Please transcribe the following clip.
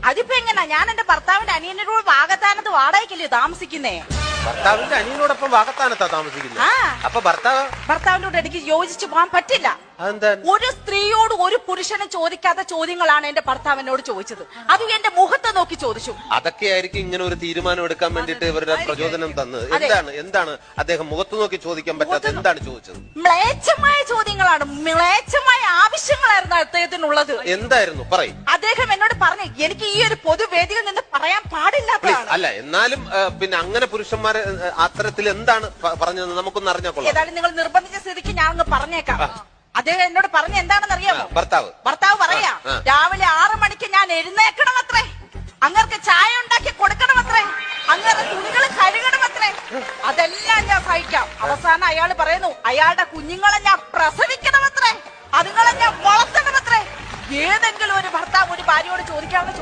അതിപ്പോ എങ്ങനാ? ഞാൻ എന്റെ ഭർത്താവിന്റെ അനിയനോട് വാഗത്താനത്ത് വാടകയ്ക്കല്ലേ താമസിക്കുന്നേ. ഭർത്താവിന്റെ അനിയനോടൊപ്പം വാഗത്താനത്താ താമസിക്കുന്നത്. അപ്പൊ ഭർത്താവിനോട് എനിക്ക് യോജിച്ചു പോകാൻ പറ്റില്ല. ഒരു സ്ത്രീയോട് ഒരു പുരുഷനും ചോദിക്കാത്ത ചോദ്യങ്ങളാണ് എന്റെ ഭർത്താവിനോട് ചോദിച്ചത്. അത് എന്റെ മുഖത്ത് നോക്കി ചോദിച്ചു. അതൊക്കെ ആയിരിക്കും ഇങ്ങനെ ഒരു തീരുമാനം എടുക്കാൻ വേണ്ടിട്ട് ഇവരുടെ പ്രചോദനം തന്നത്. എന്താണ് അദ്ദേഹം മുഖത്ത് നോക്കി ചോദിക്കാൻ പറ്റാത്ത എന്താണ് ചോദിച്ചത്? മ്ലേച്ഛമായ ചോദ്യങ്ങളാണ്, മ്ലേച്ഛമായ ആവശ്യങ്ങളായിരുന്നു അദ്ദേഹത്തിനുള്ളത്. എന്തായിരുന്നു പറയും? അദ്ദേഹം എന്നോട് പറഞ്ഞു, എനിക്ക് ഈ ഒരു പൊതുവേദിയിൽ നിന്ന് പറയാൻ പാടില്ലാത്തതാണ്. അല്ല, എന്നാലും പിന്നെ അങ്ങനെ പുരുഷന്മാരെ അത്തരത്തിൽ എന്താണ് പറഞ്ഞത് നമുക്കൊന്ന് അറിഞ്ഞാൽ കൊള്ളാം. ഏതായാലും നിങ്ങൾ നിർബന്ധിച്ച സ്ഥിതിക്ക് ഞാൻ അങ്ങ് പറഞ്ഞേക്കാം. അദ്ദേഹം എന്നോട് പറഞ്ഞ എന്താണെന്ന് അറിയാമോ? ഭർത്താവ് പറയാ, രാവിലെ 6 മണിക്ക് ഞാൻ എഴുന്നേക്കണമത്രേ, അങ്ങർക്ക് ചായ ഉണ്ടാക്കി കൊടുക്കണമത്രേ, അങ്ങനെ തുണികൾ കഴുകണമത്രേ. അതെല്ലാം ഞാൻ സഹിക്കാം. അവസാനം അയാൾ പറയുന്നു, അയാളുടെ കുഞ്ഞുങ്ങളെ ഞാൻ പ്രസവിക്കണമത്രേ, അതുങ്ങളെ ഞാൻ വളർത്തണമത്രേ. ഏതെങ്കിലും ഒരു ഭർത്താവ് ഒരു ഭാര്യയോട് ചോദിക്കാവുന്ന